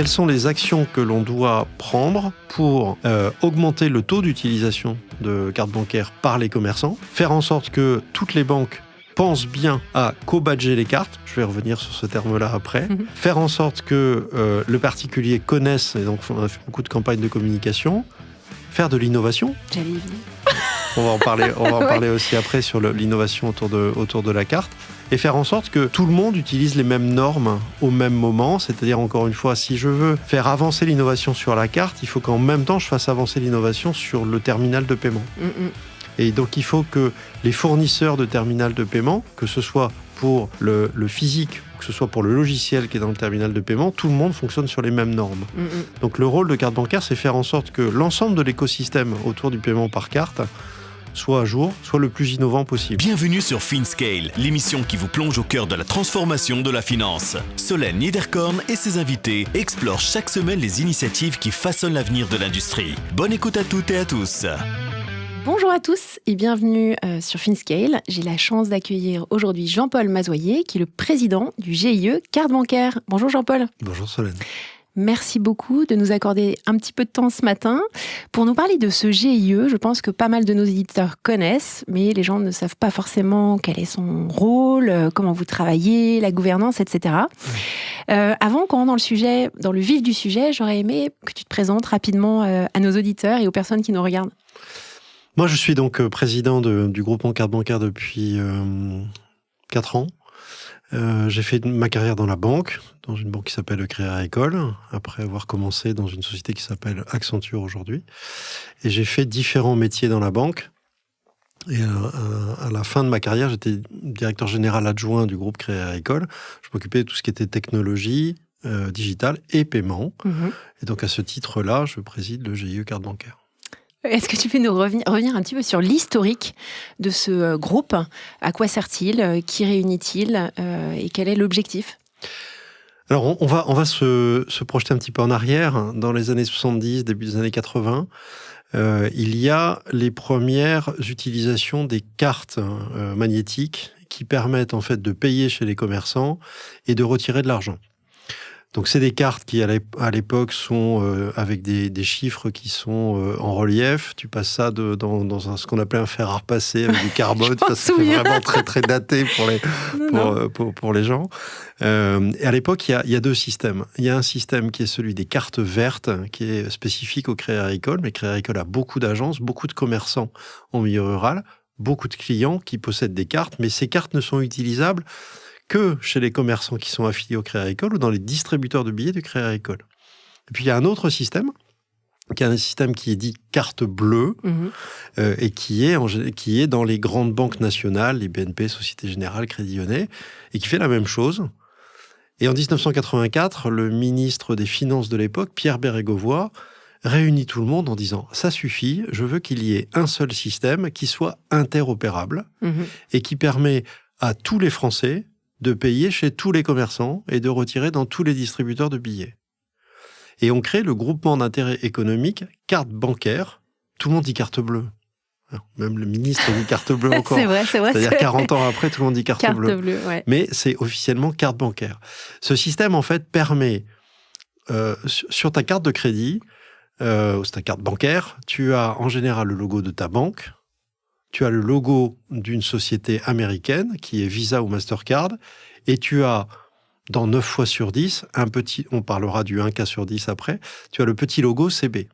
quelles sont les actions que l'on doit prendre pour augmenter le taux d'utilisation de cartes bancaires par les commerçants, faire en sorte que toutes les banques pensent bien à co-badger les cartes, je vais revenir sur ce terme-là après, faire en sorte que le particulier connaisse, et donc on a fait beaucoup de campagnes de communication, faire de l'innovation. J'allais y venir. On va en parler aussi après sur l'innovation autour de la carte, et faire en sorte que tout le monde utilise les mêmes normes au même moment, c'est-à-dire encore une fois, si je veux faire avancer l'innovation sur la carte, il faut qu'en même temps je fasse avancer l'innovation sur le terminal de paiement. Et donc, il faut que les fournisseurs de terminal de paiement, que ce soit pour le physique, que ce soit pour le logiciel qui est dans le terminal de paiement, tout le monde fonctionne sur les mêmes normes. Donc, le rôle de carte bancaire, c'est faire en sorte que l'ensemble de l'écosystème autour du paiement par carte soit à jour, soit le plus innovant possible. Bienvenue sur FinScale, l'émission qui vous plonge au cœur de la transformation de la finance. Solène Niederkorn et ses invités explorent chaque semaine les initiatives qui façonnent l'avenir de l'industrie. Bonne écoute à toutes et à tous. Bonjour à tous et bienvenue sur FinScale. J'ai la chance d'accueillir aujourd'hui Jean-Paul Mazoyer, qui est le président du GIE Carte Bancaire. Bonjour Jean-Paul. Bonjour Solène. Merci beaucoup de nous accorder un petit peu de temps ce matin pour nous parler de ce GIE. Je pense que pas mal de nos éditeurs connaissent, mais les gens ne savent pas forcément quel est son rôle, comment vous travaillez, la gouvernance, etc. Avant qu'on rentre dans le vif du sujet, j'aurais aimé que tu te présentes rapidement à nos auditeurs et aux personnes qui nous regardent. Moi, je suis donc président du groupement Carte Bancaire depuis 4 ans. J'ai fait ma carrière dans la banque, dans une banque qui s'appelle Crédit Agricole, après avoir commencé dans une société qui s'appelle Accenture aujourd'hui. Et j'ai fait différents métiers dans la banque. Et à la fin de ma carrière, j'étais directeur général adjoint du groupe Crédit Agricole. Je m'occupais de tout ce qui était technologie, digital et paiement. Et donc à ce titre-là, je préside le GIE Carte Bancaire. Est-ce que tu peux nous revenir un petit peu sur l'historique de ce groupe ? À quoi sert-il ? Qui réunit-il ? Et quel est l'objectif ? Alors, on va se projeter un petit peu en arrière. Dans les années 70, début des années 80, il y a les premières utilisations des cartes magnétiques qui permettent en fait de payer chez les commerçants et de retirer de l'argent. Donc, c'est des cartes qui, à l'époque, sont avec des chiffres qui sont en relief. Tu passes ça dans ce qu'on appelait un fer à repasser avec du carbone. C'est vraiment très, très daté pour les gens. Et à l'époque, il y a 2 systèmes. Il y a un système qui est celui des cartes vertes, qui est spécifique au Crédit Agricole. Mais Crédit Agricole a beaucoup d'agences, beaucoup de commerçants en milieu rural, beaucoup de clients qui possèdent des cartes. Mais ces cartes ne sont utilisables que chez les commerçants qui sont affiliés au Crédit Agricole ou dans les distributeurs de billets du Crédit Agricole. Et puis il y a un autre système, qui est un système qui est dit carte bleue, et qui est dans les grandes banques nationales, les BNP, Société Générale, Crédit Lyonnais, et qui fait la même chose. Et en 1984, le ministre des Finances de l'époque, Pierre Bérégovoy, réunit tout le monde en disant « Ça suffit, je veux qu'il y ait un seul système qui soit interopérable et qui permet à tous les Français de payer chez tous les commerçants et de retirer dans tous les distributeurs de billets. » Et on crée le groupement d'intérêt économique Carte Bancaire. Tout le monde dit carte bleue. Alors, même le ministre dit carte bleue encore. C'est vrai. C'est-à-dire 40 ans après, tout le monde dit carte bleue. Ouais. Mais c'est officiellement Carte Bancaire. Ce système, en fait, permet, sur ta carte de crédit, sur ta carte bancaire, tu as en général le logo de ta banque, tu as le logo d'une société américaine qui est Visa ou Mastercard, et tu as, dans 9 fois sur 10, on parlera du 1 cas sur 10 après, tu as le petit logo CB.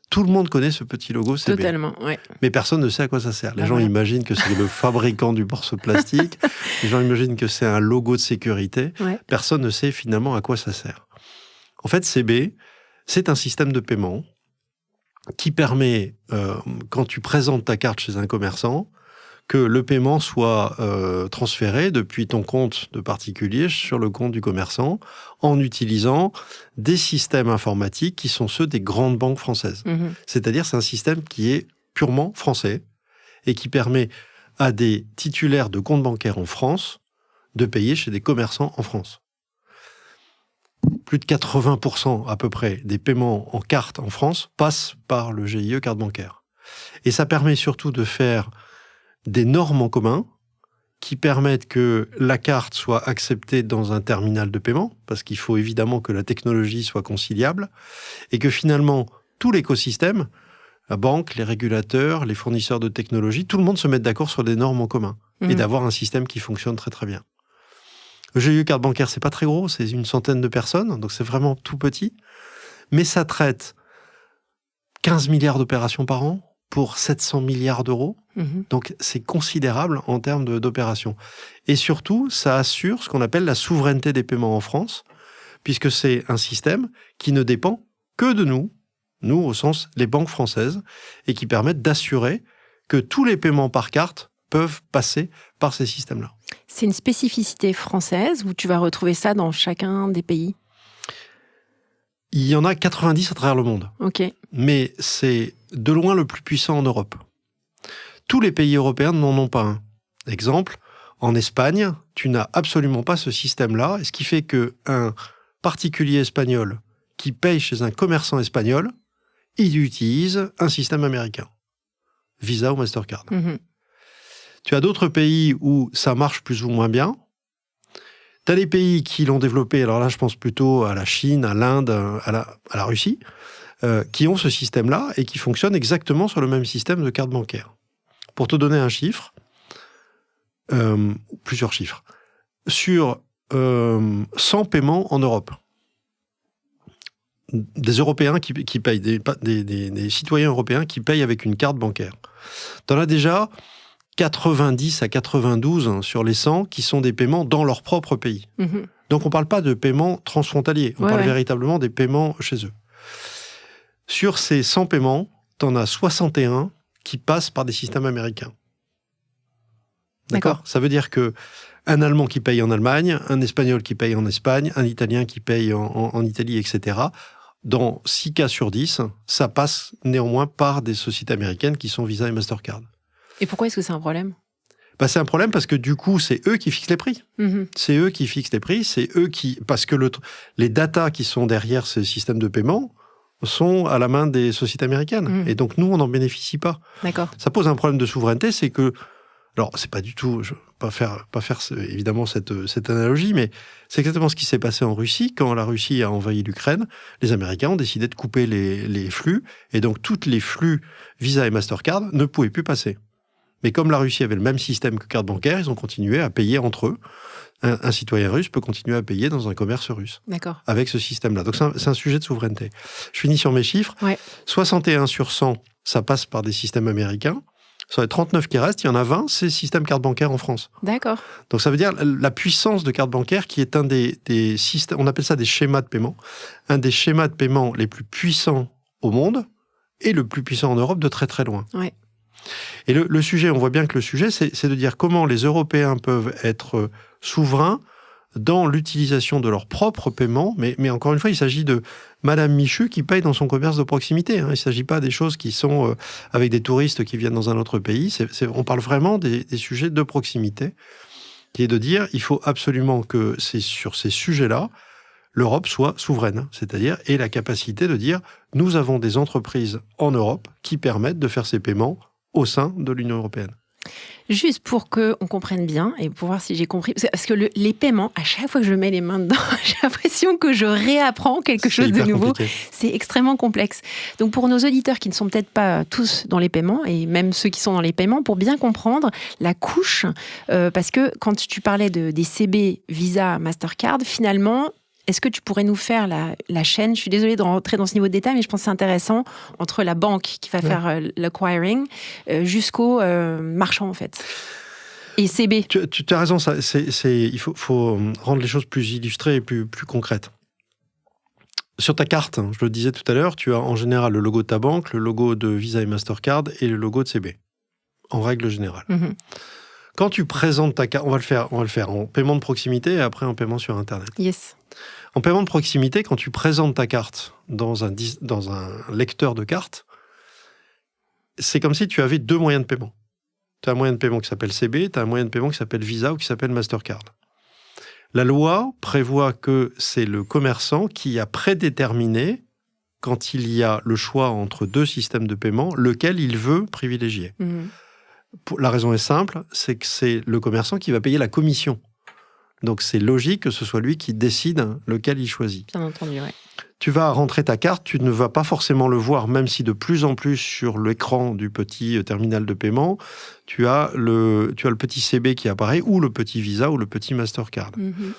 Tout le monde connaît ce petit logo CB. Totalement, ouais. Mais personne ne sait à quoi ça sert. Les gens imaginent que c'est le fabricant du morceau de plastique, les gens imaginent que c'est un logo de sécurité, personne ne sait finalement à quoi ça sert. En fait, CB, c'est un système de paiement qui permet, quand tu présentes ta carte chez un commerçant, que le paiement soit transféré depuis ton compte de particulier sur le compte du commerçant en utilisant des systèmes informatiques qui sont ceux des grandes banques françaises. C'est-à-dire, c'est un système qui est purement français et qui permet à des titulaires de comptes bancaires en France de payer chez des commerçants en France. Plus de 80% à peu près des paiements en carte en France passent par le GIE Carte Bancaire. Et ça permet surtout de faire des normes en commun qui permettent que la carte soit acceptée dans un terminal de paiement, parce qu'il faut évidemment que la technologie soit conciliable, et que finalement, tout l'écosystème, la banque, les régulateurs, les fournisseurs de technologie, tout le monde se mette d'accord sur des normes en commun, et d'avoir un système qui fonctionne très très bien. Le GIE carte bancaire, c'est pas très gros, c'est une centaine de personnes, donc c'est vraiment tout petit, mais ça traite 15 milliards d'opérations par an, pour 700 milliards d'euros. Donc, c'est considérable en termes d'opérations. Et surtout, ça assure ce qu'on appelle la souveraineté des paiements en France, puisque c'est un système qui ne dépend que de nous au sens les banques françaises, et qui permettent d'assurer que tous les paiements par carte peuvent passer par ces systèmes-là. C'est une spécificité française ou tu vas retrouver ça dans chacun des pays ? Il y en a 90 à travers le monde. Ok. Mais c'est de loin le plus puissant en Europe. Tous les pays européens n'en ont pas un. Exemple, en Espagne, tu n'as absolument pas ce système-là, et ce qui fait qu'un particulier espagnol qui paye chez un commerçant espagnol, il utilise un système américain, Visa ou Mastercard. Tu as d'autres pays où ça marche plus ou moins bien. Tu as les pays qui l'ont développé, alors là je pense plutôt à la Chine, à l'Inde, à la Russie, qui ont ce système-là et qui fonctionnent exactement sur le même système de carte bancaire. Pour te donner un chiffre, plusieurs chiffres, sur 100 paiements en Europe, des Européens qui payent, des citoyens européens qui payent avec une carte bancaire. Tu en as déjà 90 à 92 sur les 100 qui sont des paiements dans leur propre pays. Donc on ne parle pas de paiements transfrontaliers, on parle véritablement des paiements chez eux. Sur ces 100 paiements, tu en as 61 qui passent par des systèmes américains. D'accord ? Ça veut dire que un Allemand qui paye en Allemagne, un Espagnol qui paye en Espagne, un Italien qui paye en Italie, etc. Dans 6 cas sur 10, ça passe néanmoins par des sociétés américaines qui sont Visa et Mastercard. Et pourquoi est-ce que c'est un problème ? C'est un problème parce que du coup, c'est eux qui fixent les prix. C'est eux qui fixent les prix, c'est eux qui... Parce que les datas qui sont derrière ces systèmes de paiement sont à la main des sociétés américaines. Et donc, nous, on n'en bénéficie pas. D'accord. Ça pose un problème de souveraineté, c'est que... Alors, c'est pas du tout... Je ne vais pas faire évidemment cette analogie, mais c'est exactement ce qui s'est passé en Russie. Quand la Russie a envahi l'Ukraine, les Américains ont décidé de couper les flux, et donc, tous les flux Visa et Mastercard ne pouvaient plus passer. Mais comme la Russie avait le même système que carte bancaire, ils ont continué à payer entre eux. Un citoyen russe peut continuer à payer dans un commerce russe. D'accord. Avec ce système-là. Donc c'est un sujet de souveraineté. Je finis sur mes chiffres. 61 sur 100, ça passe par des systèmes américains. Sur les 39 qui restent, il y en a 20, c'est système carte bancaire en France. D'accord. Donc ça veut dire la puissance de carte bancaire qui est un des systèmes, on appelle ça des schémas de paiement, un des schémas de paiement les plus puissants au monde et le plus puissant en Europe de très très loin. Ouais. Et le sujet, on voit bien que le sujet, c'est de dire comment les Européens peuvent être souverains dans l'utilisation de leurs propres paiements. Mais encore une fois, il s'agit de Madame Michu qui paye dans son commerce de proximité. Il ne s'agit pas des choses qui sont avec des touristes qui viennent dans un autre pays. On parle vraiment des sujets de proximité, qui est de dire il faut absolument que sur ces sujets-là, l'Europe soit souveraine, c'est-à-dire ait la capacité de dire nous avons des entreprises en Europe qui permettent de faire ces paiements au sein de l'Union européenne. Juste pour qu'on comprenne bien et pour voir si j'ai compris, parce que les paiements, à chaque fois que je mets les mains dedans, j'ai l'impression que je réapprends quelque chose de nouveau. Compliqué. C'est extrêmement complexe. Donc pour nos auditeurs qui ne sont peut-être pas tous dans les paiements, et même ceux qui sont dans les paiements, pour bien comprendre la couche, parce que quand tu parlais des CB, Visa, Mastercard, finalement... Est-ce que tu pourrais nous faire la chaîne, je suis désolée de rentrer dans ce niveau de détail, mais je pense que c'est intéressant, entre la banque qui va faire l'acquiring jusqu'au marchand, en fait. Et CB. Tu as raison, il faut rendre les choses plus illustrées et plus concrètes. Sur ta carte, je le disais tout à l'heure, tu as en général le logo de ta banque, le logo de Visa et Mastercard et le logo de CB, en règle générale. Quand tu présentes ta carte, on va le faire en paiement de proximité et après en paiement sur Internet. Yes. En paiement de proximité, quand tu présentes ta carte dans un lecteur de carte, c'est comme si tu avais 2 moyens de paiement. Tu as un moyen de paiement qui s'appelle CB, tu as un moyen de paiement qui s'appelle Visa ou qui s'appelle Mastercard. La loi prévoit que c'est le commerçant qui a prédéterminé, quand il y a le choix entre 2 systèmes de paiement, lequel il veut privilégier. La raison est simple, c'est que c'est le commerçant qui va payer la commission. Donc c'est logique que ce soit lui qui décide lequel il choisit. Bien entendu, ouais. Tu vas rentrer ta carte, tu ne vas pas forcément le voir, même si de plus en plus sur l'écran du petit terminal de paiement, tu as le petit CB qui apparaît, ou le petit Visa, ou le petit Mastercard. Mhm.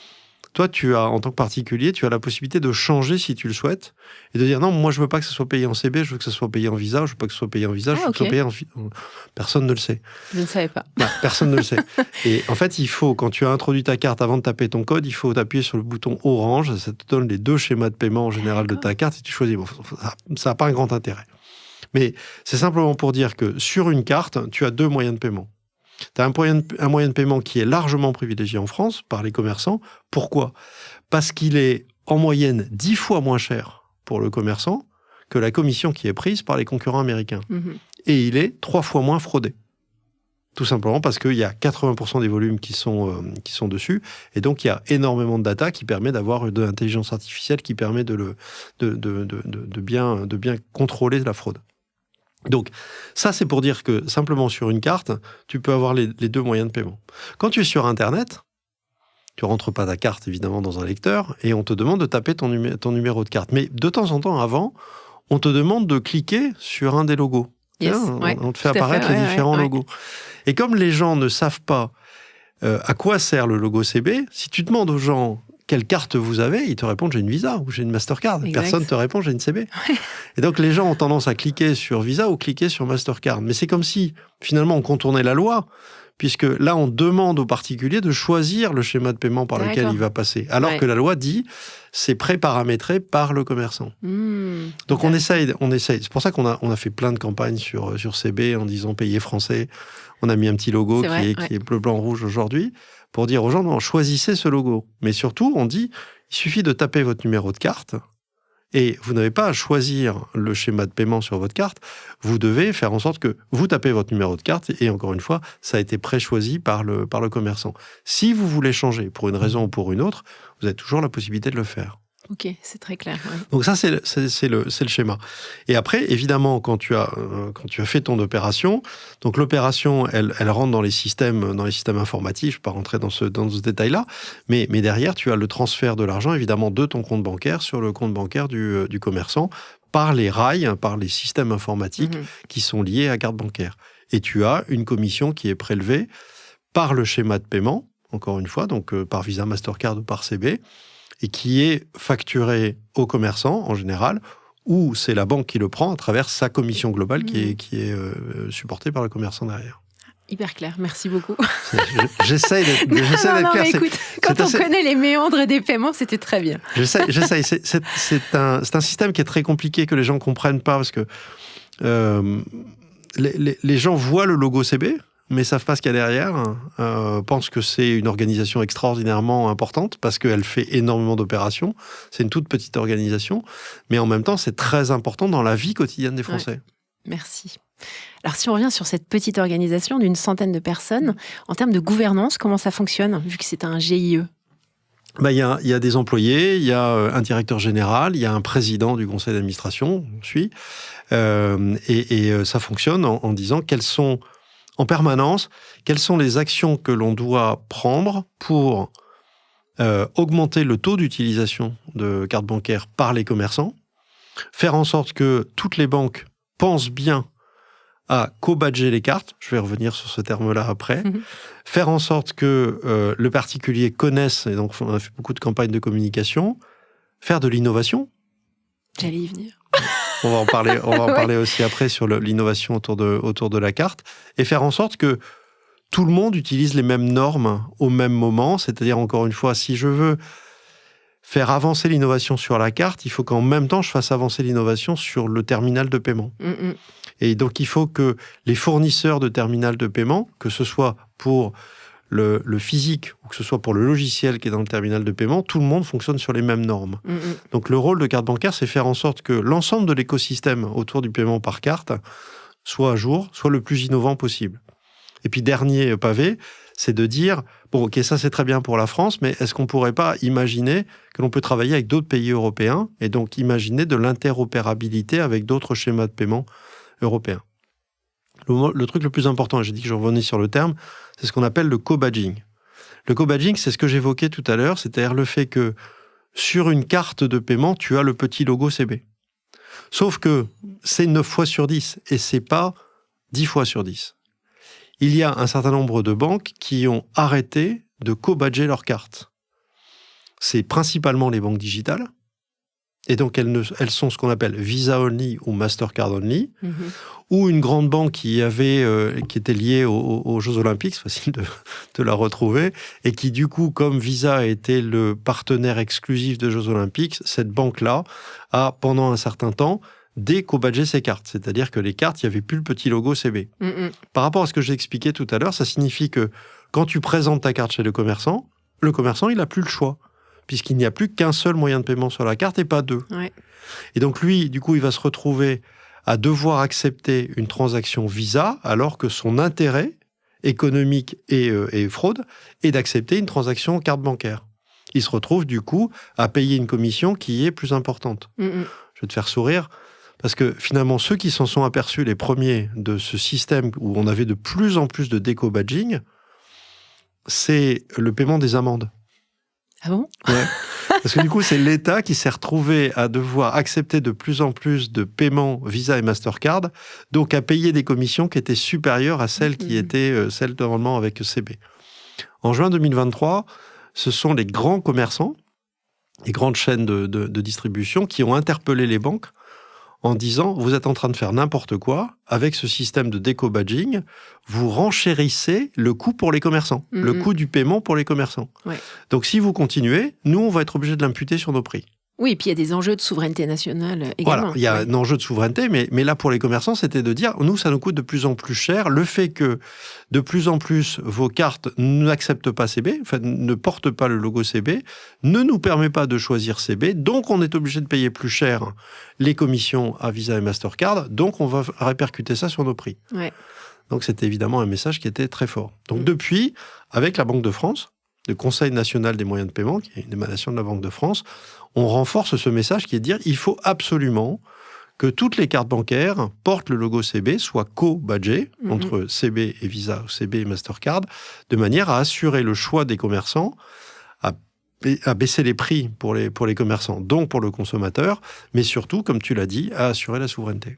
Toi, en tant que particulier, tu as la possibilité de changer si tu le souhaites et de dire non, moi je veux pas que ce soit payé en CB, je veux que ce soit payé en Visa, je veux pas que ce soit payé en Visa, je veux que ce soit payé en... Personne ne le sait. Je ne savais pas. Non, personne ne le sait. Et en fait, quand tu as introduit ta carte avant de taper ton code, il faut appuyer sur le bouton orange, ça te donne les 2 schémas de paiement en général de ta carte et tu choisis. Bon, ça n'a pas un grand intérêt. Mais c'est simplement pour dire que sur une carte, tu as 2 moyens de paiement. Tu as un moyen de paiement qui est largement privilégié en France par les commerçants. Pourquoi ? Parce qu'il est en moyenne 10 fois moins cher pour le commerçant que la commission qui est prise par les concurrents américains. Mhm. Et il est 3 fois moins fraudé. Tout simplement parce qu'il y a 80% des volumes qui sont dessus. Et donc, il y a énormément de data qui permet d'avoir de l'intelligence artificielle qui permet de bien contrôler la fraude. Donc, ça, c'est pour dire que, simplement sur une carte, tu peux avoir les 2 moyens de paiement. Quand tu es sur Internet, tu rentres pas ta carte, évidemment, dans un lecteur, et on te demande de taper ton numéro de carte. Mais de temps en temps, avant, on te demande de cliquer sur un des logos. Yes, On te fait apparaître les différents logos. Et comme les gens ne savent pas à quoi sert le logo CB, si tu demandes aux gens quelle carte vous avez, ils te répondent j'ai une Visa ou j'ai une Mastercard. Exact. Personne te répond j'ai une CB. Et donc les gens ont tendance à cliquer sur Visa ou cliquer sur Mastercard. Mais c'est comme si finalement on contournait la loi, puisque là on demande aux particuliers de choisir le schéma de paiement par lequel il va passer. Alors que la loi dit c'est pré-paramétré par le commerçant. Donc on essaye. C'est pour ça qu'on a fait plein de campagnes sur CB en disant payer français. On a mis un petit logo qui est bleu, blanc, rouge aujourd'hui pour dire aux gens, non, choisissez ce logo. Mais surtout, on dit, il suffit de taper votre numéro de carte et vous n'avez pas à choisir le schéma de paiement sur votre carte. Vous devez faire en sorte que vous tapez votre numéro de carte et encore une fois, ça a été pré-choisi par le commerçant. Si vous voulez changer pour une raison ou pour une autre, vous avez toujours la possibilité de le faire. Ok, c'est très clair. Ouais. Donc ça, c'est le schéma. Et après, évidemment, quand tu as fait ton opération, donc l'opération, elle rentre dans les systèmes informatifs. Je ne vais pas rentrer dans ce détail-là, mais derrière, tu as le transfert de l'argent, évidemment, de ton compte bancaire sur le compte bancaire du commerçant par les rails, par les systèmes informatiques qui sont liés à carte bancaire. Et tu as une commission qui est prélevée par le schéma de paiement, encore une fois, donc par Visa, Mastercard ou par CB, et qui est facturé aux commerçants, en général, ou c'est la banque qui le prend à travers sa commission globale qui est supportée par le commerçant derrière. Hyper clair, merci beaucoup. J'essaye d'être clair. Mais écoute, quand on connaît les méandres des paiements, c'était très bien. J'essaye. C'est un système qui est très compliqué, que les gens ne comprennent pas, parce que les gens voient le logo CB, mais ne savent pas ce qu'il y a derrière, pensent que c'est une organisation extraordinairement importante parce qu'elle fait énormément d'opérations. C'est une toute petite organisation, mais en même temps, c'est très important dans la vie quotidienne des Français. Ouais. Merci. Alors, si on revient sur cette petite organisation d'une centaine de personnes, en termes de gouvernance, comment ça fonctionne, vu que c'est un GIE ? Il y a des employés, il y a un directeur général, il y a un président du conseil d'administration, et ça fonctionne en disant en permanence, quelles sont les actions que l'on doit prendre pour augmenter le taux d'utilisation de cartes bancaires par les commerçants, faire en sorte que toutes les banques pensent bien à co-badger les cartes, je vais revenir sur ce terme-là après, faire en sorte que le particulier connaisse, et donc on a fait beaucoup de campagnes de communication, faire de l'innovation. J'allais y venir. On va en parler aussi après sur l'innovation autour de la carte, et faire en sorte que tout le monde utilise les mêmes normes au même moment. C'est-à-dire, encore une fois, si je veux faire avancer l'innovation sur la carte, il faut qu'en même temps, je fasse avancer l'innovation sur le terminal de paiement. Et donc, il faut que les fournisseurs de terminal de paiement, que ce soit pour le physique ou que ce soit pour le logiciel qui est dans le terminal de paiement, tout le monde fonctionne sur les mêmes normes. Donc le rôle de carte bancaire, c'est faire en sorte que l'ensemble de l'écosystème autour du paiement par carte soit à jour, soit le plus innovant possible. Et puis dernier pavé, c'est de dire, bon ok, ça c'est très bien pour la France, mais est-ce qu'on ne pourrait pas imaginer que l'on peut travailler avec d'autres pays européens et donc imaginer de l'interopérabilité avec d'autres schémas de paiement européens ? Le truc le plus important, et j'ai dit que je revenais sur le terme, c'est ce qu'on appelle le co-badging. Le co-badging, c'est ce que j'évoquais tout à l'heure, c'est-à-dire le fait que sur une carte de paiement, tu as le petit logo CB. Sauf que c'est 9 fois sur 10 et c'est pas 10 fois sur 10. Il y a un certain nombre de banques qui ont arrêté de co-badger leurs cartes. C'est principalement les banques digitales. Et donc, elles sont ce qu'on appelle Visa Only ou Mastercard Only, ou une grande banque qui était liée aux Jeux Olympiques, c'est facile de la retrouver, et qui, du coup, comme Visa a été le partenaire exclusif des Jeux Olympiques, cette banque-là a, pendant un certain temps, déco-badgé ses cartes. C'est-à-dire que les cartes, il n'y avait plus le petit logo CB. Par rapport à ce que j'ai expliqué tout à l'heure, ça signifie que quand tu présentes ta carte chez le commerçant, il n'a plus le choix, puisqu'il n'y a plus qu'un seul moyen de paiement sur la carte et pas deux. Ouais. Et donc lui, du coup, il va se retrouver à devoir accepter une transaction Visa, alors que son intérêt économique et fraude est d'accepter une transaction carte bancaire. Il se retrouve, du coup, à payer une commission qui est plus importante. Je vais te faire sourire, parce que finalement, ceux qui s'en sont aperçus les premiers de ce système où on avait de plus en plus de déco-badging, c'est le paiement des amendes. Ah bon ? Ouais. Parce que du coup, c'est l'État qui s'est retrouvé à devoir accepter de plus en plus de paiements Visa et Mastercard, donc à payer des commissions qui étaient supérieures à celles qui étaient celles normalement avec CB. En juin 2023, ce sont les grands commerçants, les grandes chaînes de distribution qui ont interpellé les banques en disant « Vous êtes en train de faire n'importe quoi, avec ce système de déco-badging, vous renchérissez le coût pour les commerçants, le coût du paiement pour les commerçants. Ouais. Donc si vous continuez, nous, on va être obligés de l'imputer sur nos prix. » Oui, et puis il y a des enjeux de souveraineté nationale également. Voilà, il y a un enjeu de souveraineté, mais là, pour les commerçants, c'était de dire, nous, ça nous coûte de plus en plus cher. Le fait que de plus en plus vos cartes n'acceptent pas CB, enfin, ne portent pas le logo CB, ne nous permet pas de choisir CB, donc on est obligé de payer plus cher les commissions à Visa et Mastercard, donc on va répercuter ça sur nos prix. Ouais. Donc c'était évidemment un message qui était très fort. Donc depuis, avec la Banque de France, le Conseil national des moyens de paiement, qui est une émanation de la Banque de France, on renforce ce message qui est de dire il faut absolument que toutes les cartes bancaires portent le logo CB, soient co-badgées entre CB et Visa ou CB et Mastercard, de manière à assurer le choix des commerçants, à baisser les prix pour les commerçants, donc pour le consommateur, mais surtout, comme tu l'as dit, à assurer la souveraineté.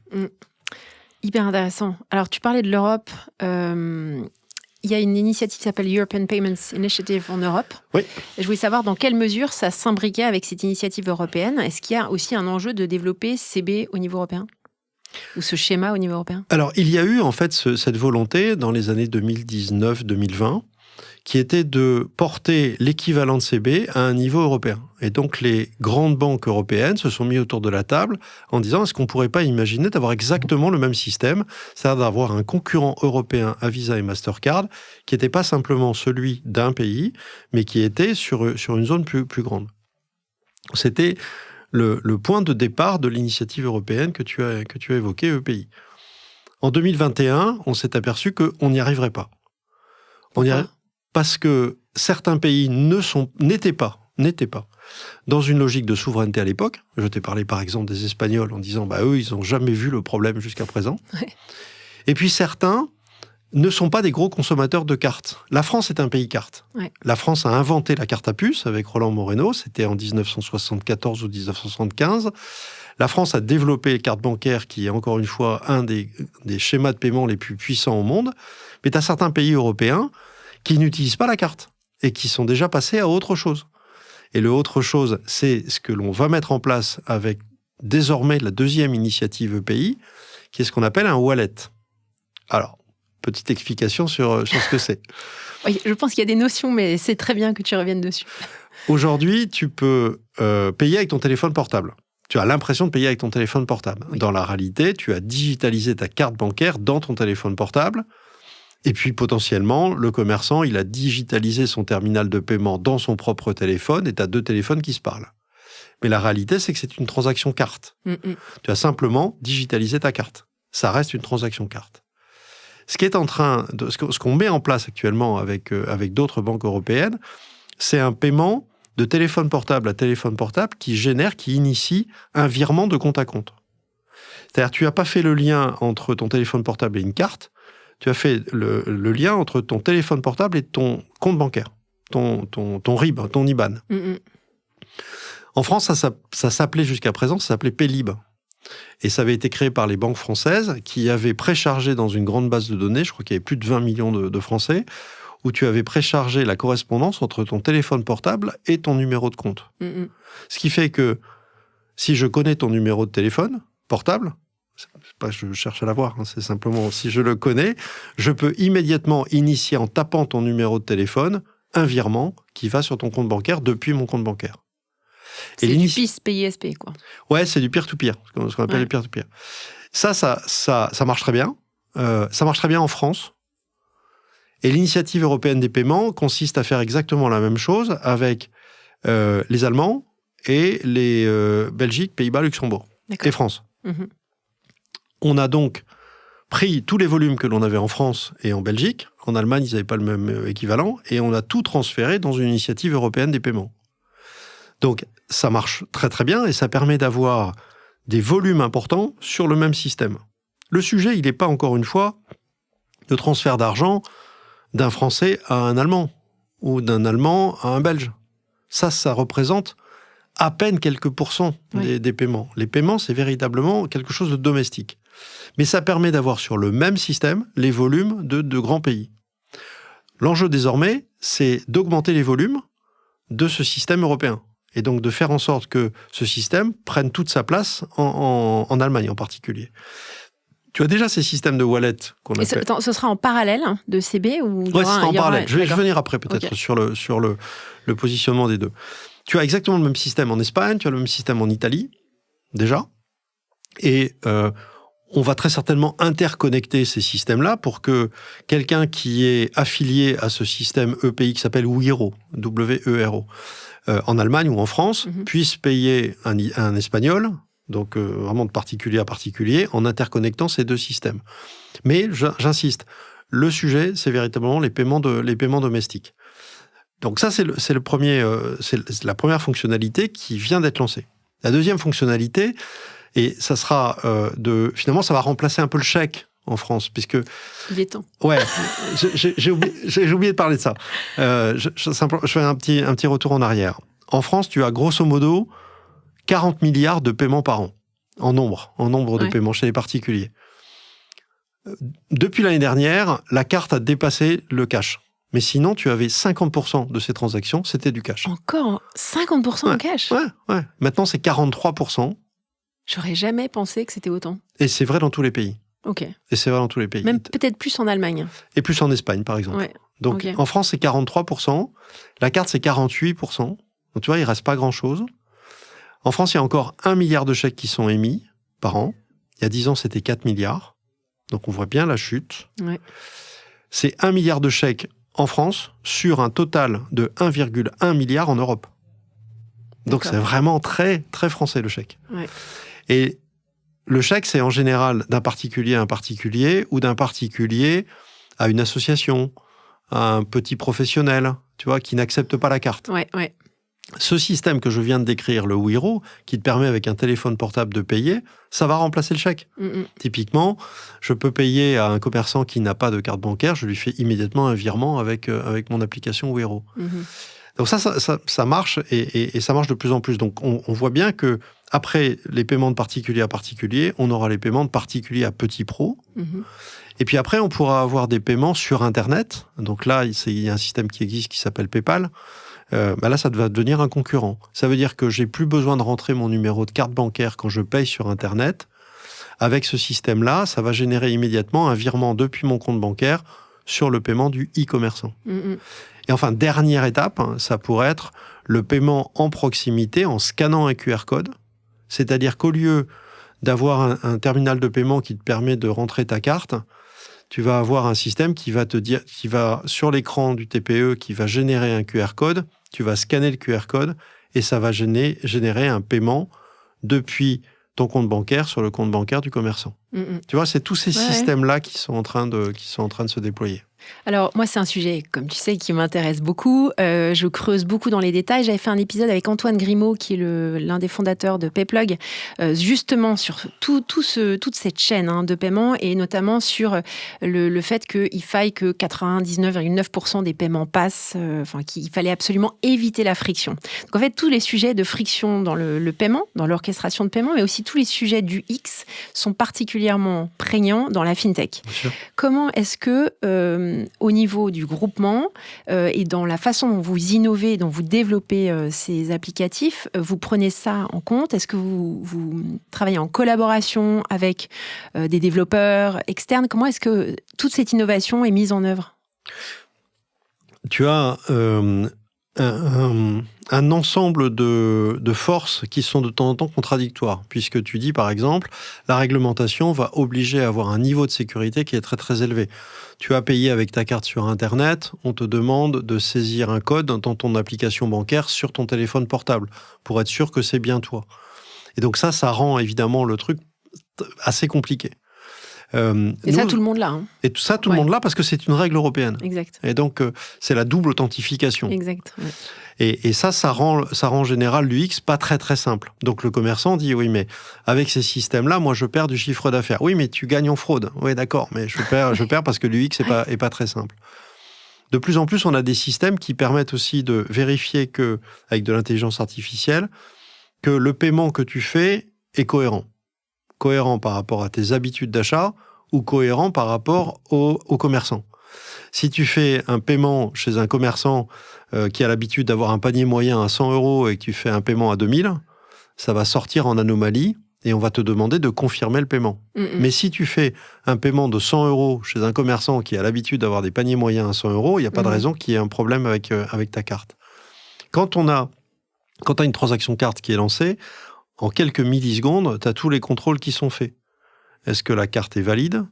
Hyper intéressant. Alors, tu parlais de l'Europe. Il y a une initiative qui s'appelle European Payments Initiative en Europe. Oui. Et je voulais savoir dans quelle mesure ça s'imbriquait avec cette initiative européenne. Est-ce qu'il y a aussi un enjeu de développer CB au niveau européen ? Ou ce schéma au niveau européen ? Alors, il y a eu en fait cette volonté dans les années 2019-2020 qui était de porter l'équivalent de CB à un niveau européen. Et donc, les grandes banques européennes se sont mis autour de la table en disant, est-ce qu'on ne pourrait pas imaginer d'avoir exactement le même système, c'est-à-dire d'avoir un concurrent européen à Visa et Mastercard qui n'était pas simplement celui d'un pays, mais qui était sur une zone plus grande. C'était le point de départ de l'initiative européenne que tu as évoquée, EPI. En 2021, on s'est aperçu qu'on n'y arriverait pas. Parce que certains pays n'étaient pas dans une logique de souveraineté à l'époque. Je t'ai parlé par exemple des Espagnols en disant eux, ils n'ont jamais vu le problème jusqu'à présent. Ouais. Et puis certains ne sont pas des gros consommateurs de cartes. La France est un pays carte. Ouais. La France a inventé la carte à puce avec Roland Moreno, c'était en 1974 ou 1975. La France a développé les cartes bancaires, qui est encore une fois un des schémas de paiement les plus puissants au monde. Mais tu as certains pays européens qui n'utilisent pas la carte et qui sont déjà passés à autre chose. Et le autre chose, c'est ce que l'on va mettre en place avec désormais la deuxième initiative EPI, qui est ce qu'on appelle un wallet. Alors, petite explication sur ce que c'est. Oui, je pense qu'il y a des notions, mais c'est très bien que tu reviennes dessus. Aujourd'hui, tu peux payer avec ton téléphone portable. Tu as l'impression de payer avec ton téléphone portable. Oui. Dans la réalité, tu as digitalisé ta carte bancaire dans ton téléphone portable. Et puis, potentiellement, le commerçant, il a digitalisé son terminal de paiement dans son propre téléphone et tu as deux téléphones qui se parlent. Mais la réalité, c'est que c'est une transaction carte. Tu as simplement digitalisé ta carte. Ça reste une transaction carte. Ce qu'on met en place actuellement avec d'autres banques européennes, c'est un paiement de téléphone portable à téléphone portable qui initie un virement de compte à compte. C'est-à-dire, tu n'as pas fait le lien entre ton téléphone portable et une carte, tu as fait le lien entre ton téléphone portable et ton compte bancaire, ton RIB, ton IBAN. En France, ça s'appelait jusqu'à présent, ça s'appelait Paylib. Et ça avait été créé par les banques françaises qui avaient préchargé dans une grande base de données, je crois qu'il y avait plus de 20 millions de Français, où tu avais préchargé la correspondance entre ton téléphone portable et ton numéro de compte. Ce qui fait que si je connais ton numéro de téléphone portable, c'est pas je cherche à l'avoir, c'est simplement si je le connais, je peux immédiatement initier en tapant ton numéro de téléphone un virement qui va sur ton compte bancaire depuis mon compte bancaire. C'est du PISP, quoi. Ouais, c'est du peer-to-peer, ce qu'on appelle le peer-to-peer. Ça marche très bien. Ça marche très bien en France. Et l'initiative européenne des paiements consiste à faire exactement la même chose avec les Allemands et les Belgique, Pays-Bas, Luxembourg et France. On a donc pris tous les volumes que l'on avait en France et en Belgique. En Allemagne, ils n'avaient pas le même équivalent. Et on a tout transféré dans une initiative européenne des paiements. Donc, ça marche très très bien et ça permet d'avoir des volumes importants sur le même système. Le sujet, il n'est pas, encore une fois, de transfert d'argent d'un Français à un Allemand ou d'un Allemand à un Belge. Ça représente à peine quelques pourcents des paiements. Les paiements, c'est véritablement quelque chose de domestique. Mais ça permet d'avoir sur le même système les volumes de grands pays. L'enjeu désormais, c'est d'augmenter les volumes de ce système européen. Et donc de faire en sorte que ce système prenne toute sa place en Allemagne en particulier. Tu as déjà ces systèmes de wallet qu'on appelle... Attends, ce sera en parallèle de CB ou... Oui, ce sera en parallèle. Je vais venir après peut-être sur le positionnement des deux. Tu as exactement le même système en Espagne, tu as le même système en Italie, déjà. Et on va très certainement interconnecter ces systèmes-là pour que quelqu'un qui est affilié à ce système EPI qui s'appelle Wero, W-E-R-O, en Allemagne ou en France, puisse payer un espagnol, donc vraiment de particulier à particulier, en interconnectant ces deux systèmes. Mais j'insiste, le sujet, c'est véritablement les paiements domestiques. Donc ça, c'est la première fonctionnalité qui vient d'être lancée. La deuxième fonctionnalité, et ça sera finalement, ça va remplacer un peu le chèque en France, puisque... Il est temps. Ouais, j'ai oublié de parler de ça. Je fais un petit retour en arrière. En France, tu as grosso modo 40 milliards de paiements par an, en nombre de paiements chez les particuliers. Depuis l'année dernière, la carte a dépassé le cash. Mais sinon, tu avais 50% de ces transactions, c'était du cash. Encore 50% en cash? Ouais. Maintenant, c'est 43%. J'aurais jamais pensé que c'était autant. Et c'est vrai dans tous les pays. Ok. Et c'est vrai dans tous les pays. Même peut-être plus en Allemagne. Et plus en Espagne, par exemple. Ouais. Donc, en France, c'est 43%. La carte, c'est 48%. Donc, tu vois, il ne reste pas grand-chose. En France, il y a encore 1 milliard de chèques qui sont émis par an. Il y a 10 ans, c'était 4 milliards. Donc, on voit bien la chute. Ouais. C'est 1 milliard de chèques en France sur un total de 1,1 milliard en Europe. Donc, c'est vraiment très, très français, le chèque. Ouais. Et le chèque, c'est en général d'un particulier à un particulier ou d'un particulier à une association, à un petit professionnel, tu vois, qui n'accepte pas la carte. Ouais. Ce système que je viens de décrire, le Wero, qui te permet avec un téléphone portable de payer, ça va remplacer le chèque. Typiquement, je peux payer à un commerçant qui n'a pas de carte bancaire, je lui fais immédiatement un virement avec mon application Wero. Donc ça marche et ça marche de plus en plus. Donc on voit bien que après les paiements de particulier à particulier, on aura les paiements de particulier à petit pro. Et puis après, on pourra avoir des paiements sur Internet. Donc là, il y a un système qui existe qui s'appelle PayPal. Là, ça va devenir un concurrent. Ça veut dire que j'ai plus besoin de rentrer mon numéro de carte bancaire quand je paye sur Internet. Avec ce système-là, ça va générer immédiatement un virement depuis mon compte bancaire sur le paiement du e-commerçant. Et enfin, dernière étape, ça pourrait être le paiement en proximité en scannant un QR code. C'est-à-dire qu'au lieu d'avoir un terminal de paiement qui te permet de rentrer ta carte, tu vas avoir un système qui va te dire, qui va sur l'écran du TPE, qui va générer un QR code, tu vas scanner le QR code et ça va générer un paiement depuis ton compte bancaire sur le compte bancaire du commerçant. Tu vois, c'est tous ces systèmes-là qui sont en train de se déployer. Alors, moi, c'est un sujet, comme tu sais, qui m'intéresse beaucoup. Je creuse beaucoup dans les détails. J'avais fait un épisode avec Antoine Grimaud, qui est l'un des fondateurs de Payplug, justement sur toute cette chaîne de paiement, et notamment sur le fait qu'il faille que 99,9% des paiements passent, qu'il fallait absolument éviter la friction. Donc, en fait, tous les sujets de friction dans le paiement, dans l'orchestration de paiement, mais aussi tous les sujets du X sont particulièrement prégnants dans la fintech. Bien sûr. Comment est-ce que au niveau du groupement et dans la façon dont vous innovez, dont vous développez ces applicatifs, vous prenez ça en compte? Est-ce que vous travaillez en collaboration avec des développeurs externes? Comment est-ce que toute cette innovation est mise en œuvre? Tu as un ensemble de forces qui sont de temps en temps contradictoires, puisque tu dis, par exemple, la réglementation va obliger à avoir un niveau de sécurité qui est très très élevé. Tu as payé avec ta carte sur Internet, on te demande de saisir un code dans ton application bancaire sur ton téléphone portable, pour être sûr que c'est bien toi. Et donc ça rend évidemment le truc assez compliqué. Et ça, tout le monde l'a. Et tout ça, tout le monde l'a, parce que c'est une règle européenne. Exact. Et donc, c'est la double authentification. Exact. Ouais. Et ça rend en général l'UX pas très très simple. Donc le commerçant dit, oui, mais avec ces systèmes-là, moi je perds du chiffre d'affaires. Oui, mais tu gagnes en fraude. Oui, d'accord, mais je perds parce que l'UX est pas très simple. De plus en plus, on a des systèmes qui permettent aussi de vérifier que, avec de l'intelligence artificielle, que le paiement que tu fais est cohérent. Cohérent par rapport à tes habitudes d'achat ou cohérent par rapport aux commerçants. Si tu fais un paiement chez un commerçant qui a l'habitude d'avoir un panier moyen à 100 € et que tu fais un paiement à 2000, ça va sortir en anomalie et on va te demander de confirmer le paiement. Mais si tu fais un paiement de 100 € chez un commerçant qui a l'habitude d'avoir des paniers moyens à 100 €, il n'y a pas de raison qu'il y ait un problème avec ta carte. Quand tu as une transaction carte qui est lancée, en quelques millisecondes, tu as tous les contrôles qui sont faits. Est-ce que la carte est valide ?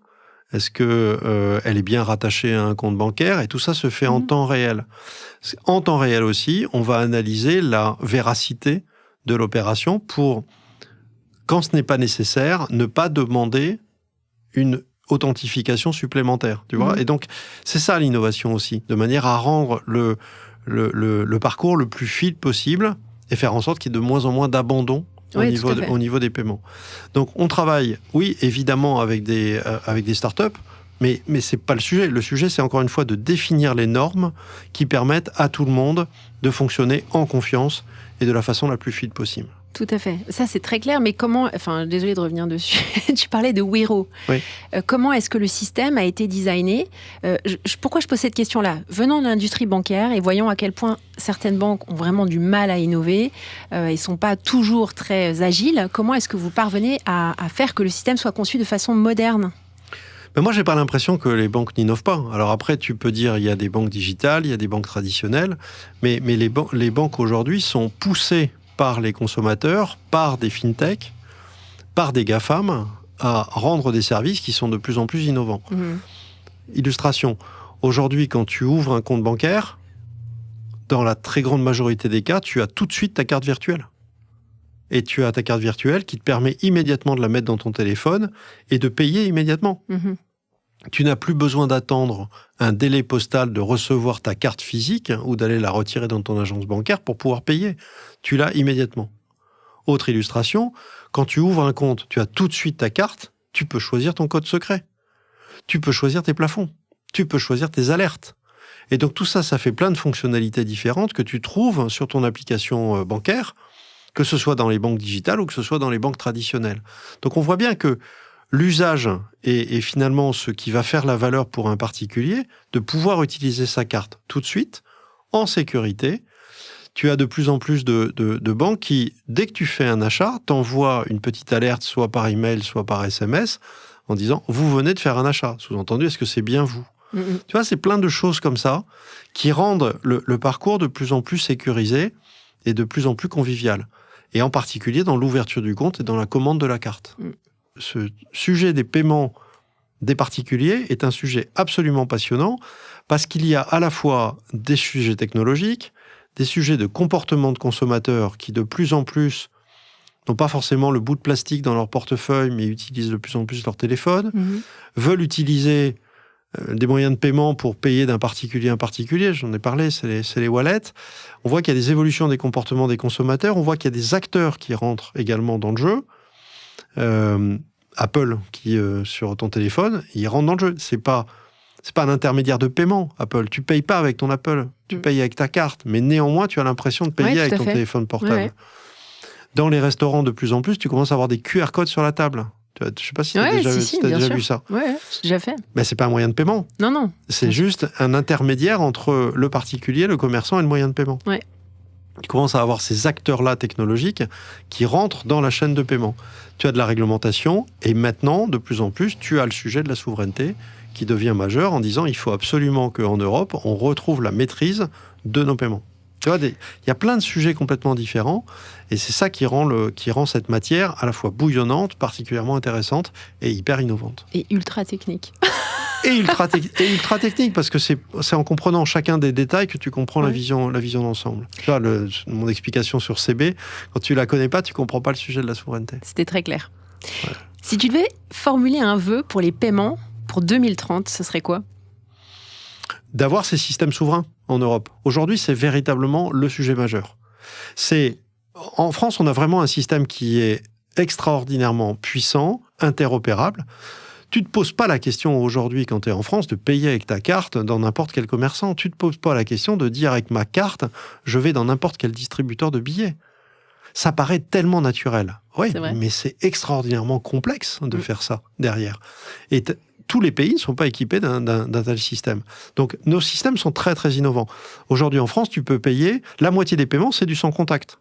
Est-ce qu'elle est bien rattachée à un compte bancaire ? Et tout ça se fait en temps réel. En temps réel aussi, on va analyser la véracité de l'opération pour, quand ce n'est pas nécessaire, ne pas demander une authentification supplémentaire. Tu vois ? Et donc, c'est ça l'innovation aussi, de manière à rendre le parcours le plus fluide possible et faire en sorte qu'il y ait de moins en moins d'abandon au niveau des paiements. Donc, on travaille, oui, évidemment, avec des startups, mais c'est pas le sujet. Le sujet, c'est encore une fois de définir les normes qui permettent à tout le monde de fonctionner en confiance et de la façon la plus fluide possible. Tout à fait. Ça, c'est très clair, mais comment... Enfin, désolée de revenir dessus. Tu parlais de Wero. Oui. Comment est-ce que le système a été designé ? Pourquoi je pose cette question-là ? Venant de l'industrie bancaire et voyant à quel point certaines banques ont vraiment du mal à innover et ne sont pas toujours très agiles, comment est-ce que vous parvenez à faire que le système soit conçu de façon moderne ? Mais moi, j'ai pas l'impression que les banques n'innovent pas. Alors après, tu peux dire il y a des banques digitales, il y a des banques traditionnelles, mais les banques aujourd'hui sont poussées par les consommateurs, par des fintechs, par des GAFAM, à rendre des services qui sont de plus en plus innovants. Illustration. Aujourd'hui, quand tu ouvres un compte bancaire, dans la très grande majorité des cas, tu as tout de suite ta carte virtuelle. Et tu as ta carte virtuelle qui te permet immédiatement de la mettre dans ton téléphone et de payer immédiatement. Tu n'as plus besoin d'attendre un délai postal de recevoir ta carte physique ou d'aller la retirer dans ton agence bancaire pour pouvoir payer. Tu l'as immédiatement. Autre illustration, quand tu ouvres un compte, tu as tout de suite ta carte, tu peux choisir ton code secret. Tu peux choisir tes plafonds. Tu peux choisir tes alertes. Et donc tout ça, ça fait plein de fonctionnalités différentes que tu trouves sur ton application bancaire, que ce soit dans les banques digitales ou que ce soit dans les banques traditionnelles. Donc on voit bien que l'usage est finalement ce qui va faire la valeur pour un particulier, de pouvoir utiliser sa carte tout de suite, en sécurité. Tu as de plus en plus de banques qui, dès que tu fais un achat, t'envoient une petite alerte, soit par email, soit par SMS, en disant « Vous venez de faire un achat ». Sous-entendu, est-ce que c'est bien vous ? Tu vois, c'est plein de choses comme ça qui rendent le parcours de plus en plus sécurisé et de plus en plus convivial. Et en particulier dans l'ouverture du compte et dans la commande de la carte. Ce sujet des paiements des particuliers est un sujet absolument passionnant parce qu'il y a à la fois des sujets technologiques, des sujets de comportement de consommateurs qui de plus en plus n'ont pas forcément le bout de plastique dans leur portefeuille mais utilisent de plus en plus leur téléphone, veulent utiliser des moyens de paiement pour payer d'un particulier à un particulier, j'en ai parlé, c'est les wallets. On voit qu'il y a des évolutions des comportements des consommateurs, on voit qu'il y a des acteurs qui rentrent également dans le jeu. Apple, qui sur ton téléphone, il rentre dans le jeu. C'est pas un intermédiaire de paiement, Apple. Tu payes pas avec ton Apple, tu payes avec ta carte, mais néanmoins, tu as l'impression de payer avec ton téléphone portable. Ouais. Dans les restaurants, de plus en plus, tu commences à avoir des QR codes sur la table. Je ne sais pas si tu as déjà vu ça. Oui, j'ai déjà fait. Mais ce n'est pas un moyen de paiement. Non. C'est juste un intermédiaire entre le particulier, le commerçant et le moyen de paiement. Ouais. Tu commences à avoir ces acteurs-là technologiques qui rentrent dans la chaîne de paiement. Tu as de la réglementation et maintenant, de plus en plus, tu as le sujet de la souveraineté qui devient majeur en disant il faut absolument qu'en Europe, on retrouve la maîtrise de nos paiements. Tu vois, il y a plein de sujets complètement différents et c'est ça qui rend cette matière à la fois bouillonnante, particulièrement intéressante et hyper innovante. Et ultra technique. Et ultra technique, parce que c'est en comprenant chacun des détails que tu comprends la vision d'ensemble. Tu vois, mon explication sur CB, quand tu la connais pas, tu comprends pas le sujet de la souveraineté. C'était très clair. Ouais. Si tu devais formuler un vœu pour les paiements pour 2030, ce serait quoi ? D'avoir ces systèmes souverains en Europe. Aujourd'hui, c'est véritablement le sujet majeur. En France, on a vraiment un système qui est extraordinairement puissant, interopérable. Tu ne te poses pas la question aujourd'hui, quand tu es en France, de payer avec ta carte dans n'importe quel commerçant. Tu ne te poses pas la question de dire avec ma carte, je vais dans n'importe quel distributeur de billets. Ça paraît tellement naturel. Oui, mais c'est extraordinairement complexe de faire ça derrière. Et tous les pays ne sont pas équipés d'un tel système. Donc, nos systèmes sont très, très innovants. Aujourd'hui, en France, tu peux payer, la moitié des paiements, c'est du sans contact.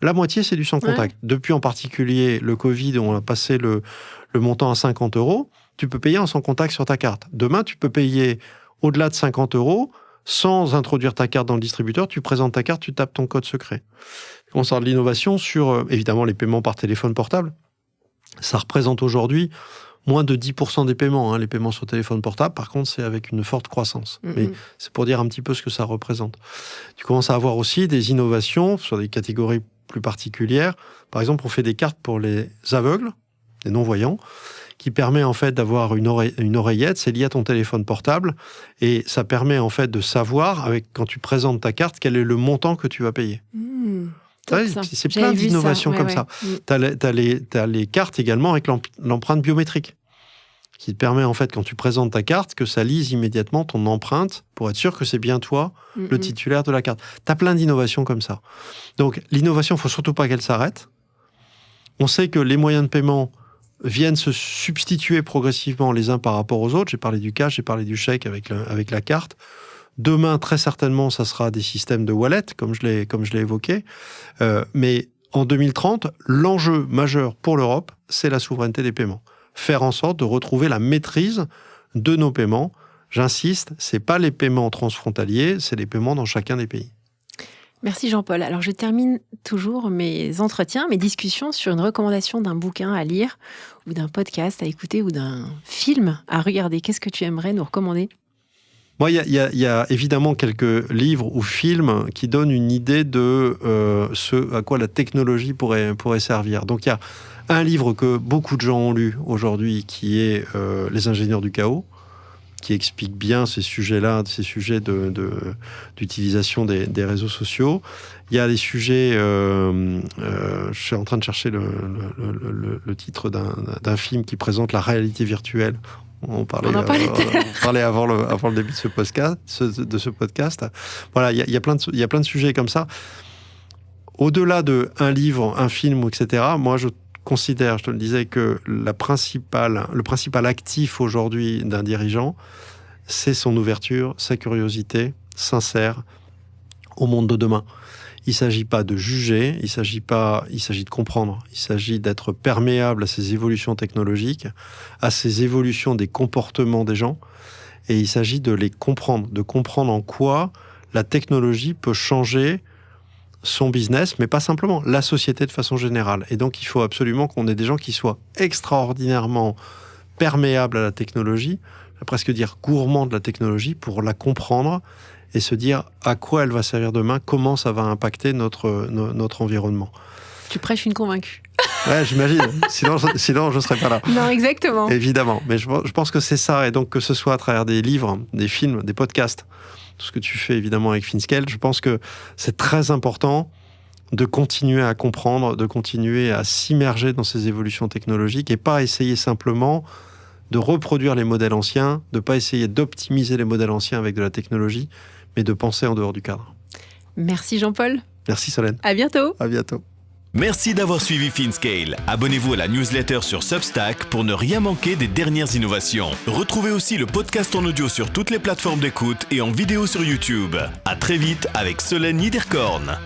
La moitié, c'est du sans contact. Depuis en particulier le Covid, on a passé le montant à 50 €, tu peux payer en sans contact sur ta carte. Demain, tu peux payer au-delà de 50 € sans introduire ta carte dans le distributeur. Tu présentes ta carte, tu tapes ton code secret. On sort de l'innovation sur, évidemment, les paiements par téléphone portable. Ça représente aujourd'hui moins de 10% des paiements, les paiements sur téléphone portable. Par contre, c'est avec une forte croissance. Mais c'est pour dire un petit peu ce que ça représente. Tu commences à avoir aussi des innovations sur des catégories plus particulières. Par exemple, on fait des cartes pour les aveugles, les non-voyants, qui permet en fait d'avoir une oreillette, c'est lié à ton téléphone portable, et ça permet en fait de savoir, quand tu présentes ta carte, quel est le montant que tu vas payer. C'est plein d'innovations comme ça. Tu as les cartes également avec l'empreinte biométrique, qui te permet en fait, quand tu présentes ta carte, que ça lise immédiatement ton empreinte pour être sûr que c'est bien toi, le titulaire de la carte. Tu as plein d'innovations comme ça. Donc l'innovation, il ne faut surtout pas qu'elle s'arrête. On sait que les moyens de paiement viennent se substituer progressivement les uns par rapport aux autres. J'ai parlé du cash, j'ai parlé du chèque avec la carte. Demain, très certainement, ça sera des systèmes de wallet, comme je l'ai évoqué. Mais en 2030, l'enjeu majeur pour l'Europe, c'est la souveraineté des paiements. Faire en sorte de retrouver la maîtrise de nos paiements. J'insiste, ce n'est pas les paiements transfrontaliers, c'est les paiements dans chacun des pays. Merci Jean-Paul. Alors je termine toujours mes entretiens, mes discussions sur une recommandation d'un bouquin à lire, ou d'un podcast à écouter, ou d'un film à regarder. Qu'est-ce que tu aimerais nous recommander ? Moi, il y a évidemment quelques livres ou films qui donnent une idée de ce à quoi la technologie pourrait servir. Donc il y a un livre que beaucoup de gens ont lu aujourd'hui qui est Les ingénieurs du chaos, qui explique bien ces sujets-là, ces sujets d'utilisation des réseaux sociaux. Il y a des sujets... je suis en train de chercher le titre d'un film qui présente la réalité virtuelle. On parlait avant le début de ce podcast. Voilà, il y a plein de sujets comme ça. Au-delà d'un livre, un film, etc., moi, je considère, je te le disais, que le principal actif aujourd'hui d'un dirigeant, c'est son ouverture, sa curiosité sincère au monde de demain. Il ne s'agit pas de juger, il s'agit de comprendre. Il s'agit d'être perméable à ces évolutions technologiques, à ces évolutions des comportements des gens, et il s'agit de les comprendre, de comprendre en quoi la technologie peut changer son business, mais pas simplement, la société de façon générale. Et donc, il faut absolument qu'on ait des gens qui soient extraordinairement perméables à la technologie, je vais presque dire gourmands de la technologie, pour la comprendre et se dire à quoi elle va servir demain, comment ça va impacter notre environnement. Tu prêches une convaincue. Ouais, j'imagine. Sinon, je ne serais pas là. Non, exactement. Évidemment. Mais je pense que c'est ça. Et donc, que ce soit à travers des livres, des films, des podcasts, tout ce que tu fais évidemment avec FinScale, je pense que c'est très important de continuer à comprendre, de continuer à s'immerger dans ces évolutions technologiques et pas essayer simplement de reproduire les modèles anciens, de ne pas essayer d'optimiser les modèles anciens avec de la technologie, mais de penser en dehors du cadre. Merci Jean-Paul. Merci Solène. À bientôt. À bientôt. Merci d'avoir suivi FinScale. Abonnez-vous à la newsletter sur Substack pour ne rien manquer des dernières innovations. Retrouvez aussi le podcast en audio sur toutes les plateformes d'écoute et en vidéo sur YouTube. À très vite avec Solène Niederkorn.